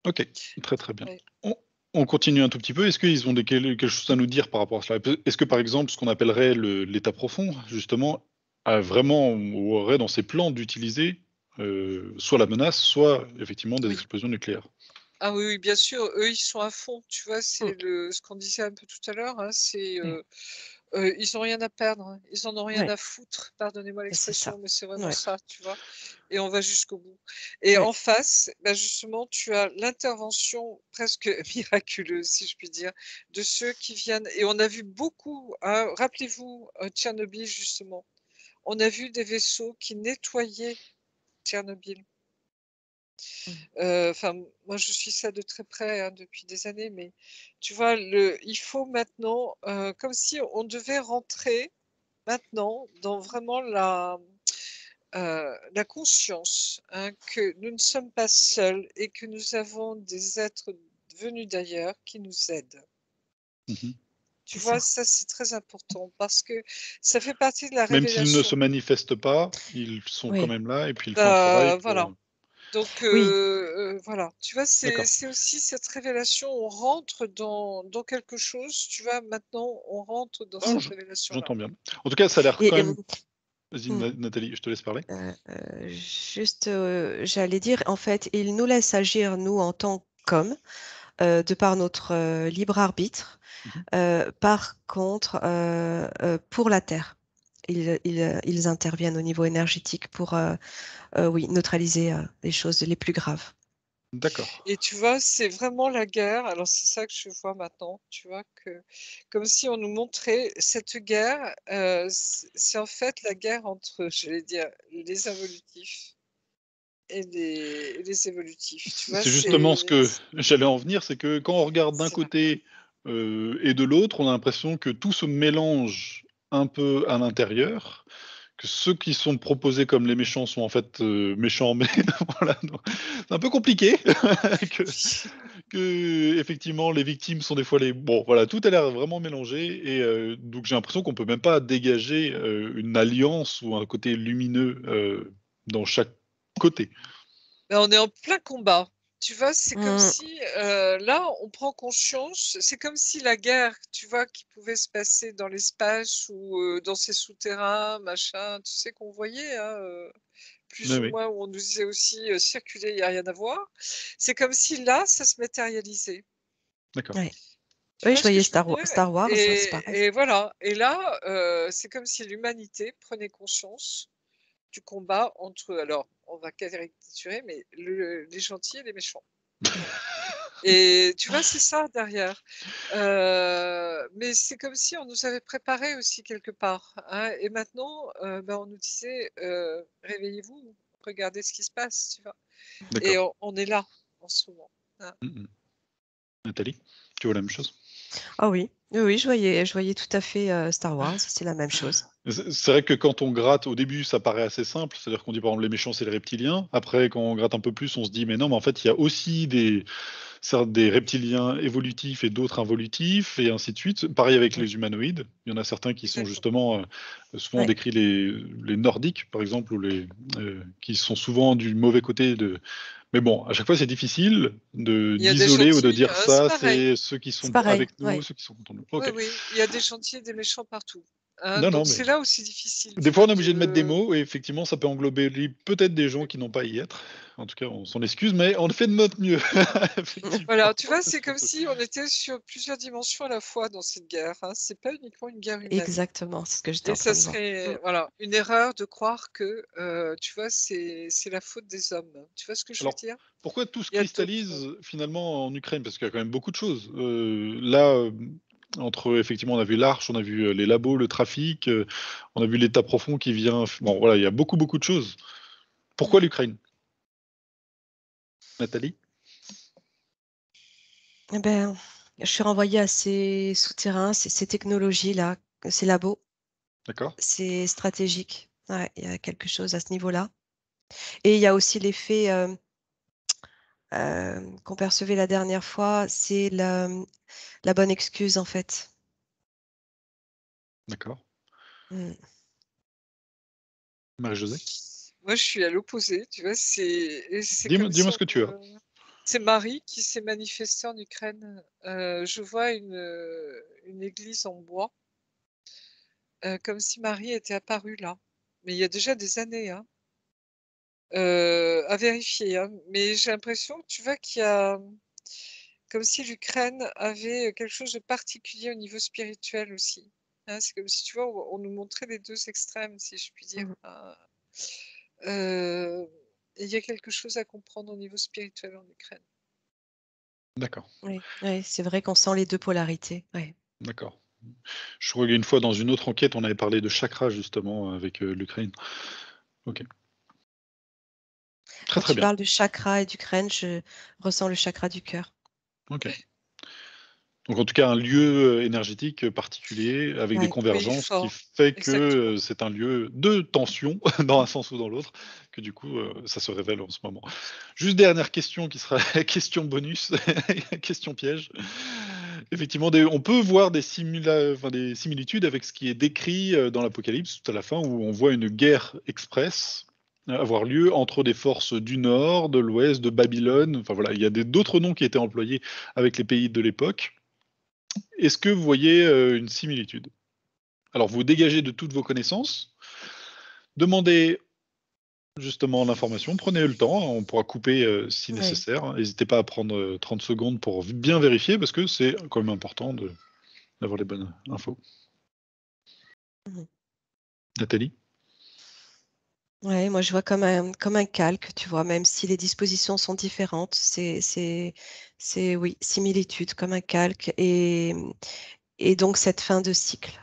OK, très, très bien.
Ouais.
On on continue un tout petit peu. Est-ce qu'ils ont quelque chose à nous dire par rapport à cela? Est-ce que, par exemple, ce qu'on appellerait l'état profond, justement, a vraiment ou aurait dans ses plans d'utiliser, soit la menace, soit effectivement des
Oui.
explosions nucléaires?
Ah oui, oui, bien sûr, eux, ils sont à fond, tu vois?
Mm.
C'est ce qu'on disait un peu tout à l'heure, hein,
Ouais,
ils ont rien à perdre, hein. Ils en ont rien
ouais,
à foutre, pardonnez-moi
c'est ça.
l'expression, mais c'est vraiment
Ouais,
ça, tu vois? Et on va jusqu'au bout. Et
ouais.
en face, bah, justement, tu as l'intervention presque miraculeuse, si je puis dire, de ceux qui viennent et on a vu beaucoup, hein, rappelez-vous, Tchernobyl, justement. On a vu des vaisseaux qui nettoyaient Tchernobyl.
Mm.
Enfin, moi, je suis ça de très près, hein, depuis des années, mais tu vois, il faut maintenant, comme si on devait rentrer maintenant dans vraiment la conscience, hein, que nous ne sommes pas seuls et que nous avons des êtres venus d'ailleurs qui nous aident.
Mmh.
Tu
C'est
vois,
ça.
ça, c'est très important parce que ça fait partie de la
Même s'ils ne se
révélation.
manifestent pas, ils sont quand
Oui,
même là et puis ils font un travail
Voilà.
pour,
Donc
oui.
voilà, tu vois,
d'accord,
c'est aussi cette révélation, on rentre dans quelque chose, tu vois? Maintenant, on rentre dans
ah,
cette révélation-là.
j'entends bien. En tout cas, ça a l'air quand
Et
même vas-y
mm,
Nathalie, je te laisse parler.
juste, j'allais dire, en fait, il nous laisse agir, nous, en tant qu'hommes, de par notre libre arbitre.
Mmh.
Par contre, pour la Terre, ils interviennent au niveau énergétique pour, oui, neutraliser les choses les plus graves.
D'accord.
Et tu vois, c'est vraiment la guerre, alors c'est ça que je vois maintenant, tu vois? Comme si on nous montrait cette guerre, c'est en fait la guerre entre, je vais dire, les involutifs et les évolutifs, tu vois?
C'est justement ce que
C'est
j'allais en venir, c'est que quand on regarde d'un
c'est la
côté, et de l'autre, on a l'impression que tout se mélange un peu à l'intérieur, que ceux qui sont proposés comme les méchants sont en fait, méchants, mais voilà, donc c'est un peu compliqué, que effectivement les victimes sont des fois les bon voilà, tout a l'air vraiment mélangé et donc j'ai l'impression qu'on peut même pas dégager, une alliance ou un côté lumineux, dans chaque côté.
Ben, on est en plein combat. Tu vois, c'est comme
Mm,
si, là, on prend conscience, c'est comme si la guerre, tu vois, qui pouvait se passer dans l'espace ou, dans ces souterrains, machin, tu sais, qu'on voyait, hein, plus
Oui,
ou
oui,
moins, où on nous disait aussi, «Circulez, il y a rien à voir». C'est comme si là, ça se matérialisait.
d'accord.
ouais.
Tu
Oui, je
vois ce que
voyais
je veux dire?
Star Wars, c'est
Et,
pareil.
et voilà. Et là, c'est comme si l'humanité prenait conscience du combat entre, alors, on va caricaturer, mais les gentils et les méchants. Et tu vois, c'est ça derrière. Mais c'est comme si on nous avait préparé aussi quelque part, hein. Et maintenant, ben, on nous disait, réveillez-vous, regardez ce qui se passe, tu vois. Et
D'accord.
on est là en ce moment, hein.
Mhm. Nathalie, tu vois la même chose?
Ah oui, oui, oui, je voyais tout à fait Star Wars, c'est la même chose.
C'est vrai que quand on gratte, au début, ça paraît assez simple. C'est-à-dire qu'on dit, par exemple, les méchants, c'est les reptiliens. Après, quand on gratte un peu plus, on se dit, mais non, mais en fait, il y a aussi certes, des reptiliens évolutifs et d'autres involutifs, et ainsi de suite. Pareil avec
Mm.
les humanoïdes. Il y en a certains qui sont
Exactement.
justement, souvent on
Ouais,
décrit les nordiques, par exemple, ou qui sont souvent du mauvais côté de. Mais bon, à chaque fois, c'est difficile
Il y a des
d'isoler ou de
gentils,
dire
c'est
ça,
pareil.
c'est ceux qui
c'est
sont
pareil,
avec nous,
ouais.
ceux qui sont contre nous.
Oui,
Ok.
oui, il y a des gentils et des méchants partout, hein.
Non, non,
Donc
mais
c'est là où c'est difficile,
des
tu
fois,
vois,
on est obligé de mettre des
de
mots, et effectivement, ça peut englober peut-être des gens qui n'ont pas à y être. En tout cas, on s'en excuse, mais on fait de notre mieux. Effectivement,
voilà, tu vois, c'est
c'est un
comme
peu.
si on était sur plusieurs dimensions à la fois dans cette guerre, hein. C'est pas uniquement une guerre humaine.
Exactement, c'est ce que j'étais
Et
en train
ça
de voir. Mm.
serait, voilà, une erreur de croire que, tu vois, c'est la faute des hommes. Tu vois ce que je veux
Alors,
dire?
pourquoi tout se
Il y a d'autres,
cristallise finalement en Ukraine? Parce qu'il y a quand même beaucoup de choses. Là, entre effectivement, on a vu l'Arche, on a vu les labos, le trafic, on a vu l'État profond qui vient. Bon, voilà, il y a beaucoup, beaucoup de choses. Pourquoi
mmh.
l'Ukraine, Nathalie?
Eh ben, je suis renvoyée à ces souterrains, ces technologies-là, ces labos,
D'accord?
c'est stratégique. Ouais, il y a quelque chose à ce niveau-là. Et il y a aussi l'effet qu'on percevait la dernière fois, c'est la bonne excuse en fait.
D'accord.
Mm.
Marie-Josée?
Moi, je suis à l'opposé, tu vois, c'est comme si
Dis-moi ce
on
que tu as.
c'est Marie qui s'est manifestée en Ukraine. Je vois une église en bois, comme si Marie était apparue là. Mais il y a déjà des années, hein, à vérifier, hein. Mais j'ai l'impression, tu vois, qu'il y a comme si l'Ukraine avait, quelque chose de particulier au niveau spirituel aussi, hein. C'est comme si, tu vois, on nous montrait les 2 extrêmes, si je puis dire,
Mm.
hein. Heu, il y a quelque chose à comprendre au niveau spirituel en Ukraine.
D'accord.
Oui, oui, c'est vrai qu'on sent les deux polarités. Ouais.
D'accord. Je crois qu'une fois, dans une autre enquête, on avait parlé de chakra, justement, avec l'Ukraine. Ok. Très,
Quand
très
tu
bien.
parles du chakra et d'Ukraine, je ressens le chakra du cœur.
Ok. Donc en tout cas, un lieu, énergétique, particulier, avec des
Ouais.
Oui,
convergences qui
fort,
fait que,
exactement.
c'est un lieu de tension dans un sens ou dans l'autre, que du coup, ça se révèle en ce moment. Juste dernière question qui sera question bonus, question piège. Effectivement, on peut voir des similitudes avec ce qui est décrit, dans l'Apocalypse, tout à la fin, où on voit une guerre express, avoir lieu entre des forces du nord, de l'ouest, de Babylone. Enfin voilà, il y a d'autres noms qui étaient employés avec les pays de l'époque. Est-ce que vous voyez, une similitude? Alors vous dégagez de toutes vos connaissances, demandez justement l'information, prenez le temps, on pourra couper, si
Oui.
nécessaire, hein. N'hésitez pas à prendre, 30 secondes pour bien vérifier parce que c'est quand même important d'avoir les bonnes infos.
Mhm.
Nathalie?
Ouais, moi je vois comme un calque, tu vois, même si les dispositions sont différentes, oui, similitude, comme un calque, et donc cette fin de cycle.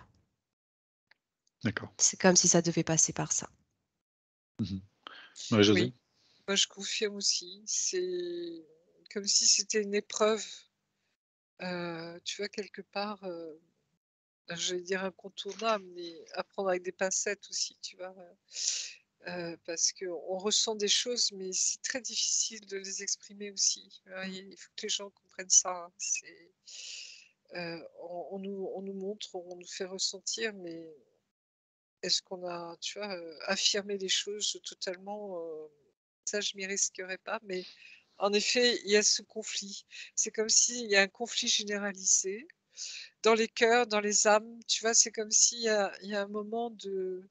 D'accord.
C'est comme si ça devait passer par ça.
Mmh. Marie-Josée?
Oui, moi je confirme aussi. C'est comme si c'était une épreuve, tu vois, quelque part, je vais dire incontournable, mais à prendre avec des pincettes aussi, tu vois? Parce qu'on ressent des choses, mais c'est très difficile de les exprimer aussi. Tu vois? Il faut que les gens comprennent ça, hein. On nous montre, on nous fait ressentir, mais est-ce qu'on a, tu vois, affirmé les choses totalement, ça je m'y risquerais pas, mais en effet, il y a ce conflit. C'est comme s'il y a un conflit généralisé dans les cœurs, dans les âmes, tu vois? C'est comme s'il y a un moment de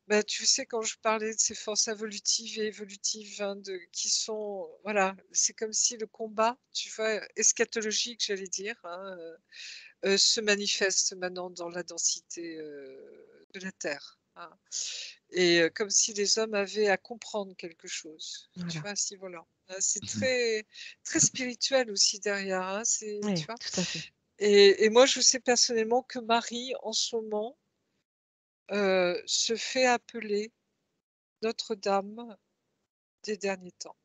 Bah, tu sais, quand je parlais de ces forces involutives et évolutives, hein, qui sont, voilà, c'est comme si le combat, tu vois, eschatologique, j'allais dire, hein, se manifeste maintenant dans la densité de la Terre, hein. Et comme si les hommes avaient à comprendre quelque chose, tu
Voilà.
vois, à ce niveau-là. C'est
Mhm.
très, très spirituel aussi derrière, hein, tu
Oui,
vois.
tout à fait.
Et moi, je sais personnellement que Marie, en ce moment, se fait appeler Notre-Dame des derniers temps.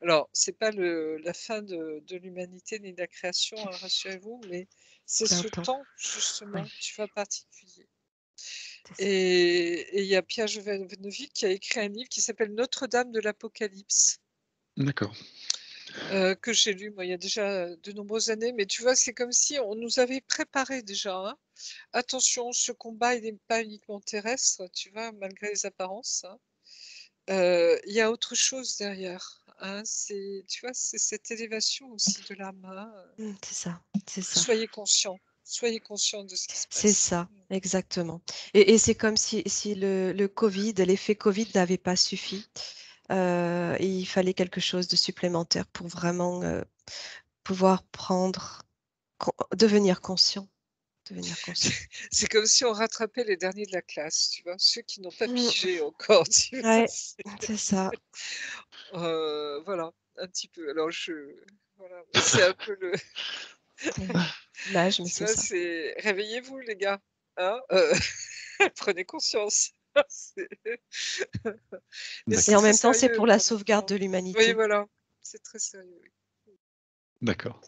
Alors, c'est pas la fin de l'humanité ni de la création, hein, rassurez-vous, mais c'est
C'est un
ce
temps.
temps, justement,
Oui,
tu vois, particulier.
c'est ça.
Et il y a Pierre Jovanovic qui a écrit un livre qui s'appelle Notre-Dame de l'Apocalypse,
D'accord.
que j'ai lu, moi, il y a déjà de nombreuses années. Mais tu vois, c'est comme si on nous avait préparé déjà, hein. Attention, ce combat, il n'est pas uniquement terrestre, tu vois, malgré les apparences, hein. Il y a autre chose derrière, hein. Tu vois, c'est cette élévation aussi de l'âme, hein.
C'est ça, c'est ça.
Soyez conscients de ce qui se
C'est
passe.
ça, exactement. Et c'est comme si le Covid, l'effet Covid n'avait pas suffi. Il fallait quelque chose de supplémentaire pour vraiment pouvoir devenir conscient. Devenir conscient.
C'est comme si on rattrapait les derniers de la classe, tu vois, ceux qui n'ont pas
Mm,
pigé encore, tu vois.
ouais, c'est ça.
Voilà, un petit peu. Alors voilà, c'est un peu le,
L'âge, mais
tu
c'est
vois,
ça.
c'est réveillez-vous les gars, hein, prenez conscience. C'est- Mais
Et
c'est
D'accord.
en
très
même temps, c'est
sérieux
pour la
quand même,
sauvegarde
hein.
de
Oui,
l'humanité.
voilà, c'est très sérieux. Oui.
D'accord.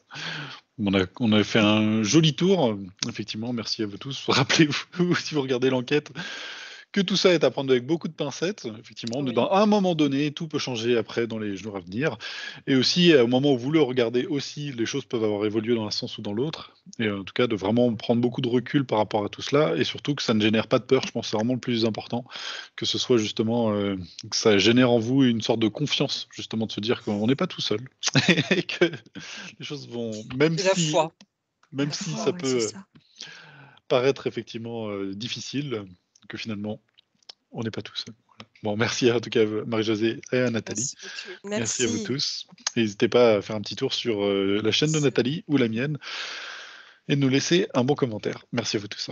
On a fait un joli tour. Effectivement, merci à vous tous. Rappelez-vous, si vous regardez l'enquête, que tout ça est à prendre avec beaucoup de pincettes. Effectivement,
Oui.
dans un moment donné, tout peut changer après dans les jours à venir. Et aussi, au moment où vous le regardez aussi, les choses peuvent avoir évolué dans un sens ou dans l'autre. Et en tout cas, de vraiment prendre beaucoup de recul par rapport à tout cela. Et surtout que ça ne génère pas de peur. Je pense que c'est vraiment le plus important. Que ce soit justement, que ça génère en vous une sorte de confiance, justement, de se dire qu'on n'est pas tout seul. Et que les choses vont,
Et la foi,
Et
même
la
si
foi,
ça
ouais, c'est
peut
ça.
paraître effectivement difficile, que finalement, on n'est pas tout seul. Voilà. Bon, merci en tout cas à Marie-Josée et à Nathalie.
merci Mathieu.
Merci à vous
Merci.
tous. N'hésitez pas à faire un petit tour sur la chaîne de
Merci.
Nathalie ou la mienne et de nous laisser un bon commentaire. Merci à vous tous.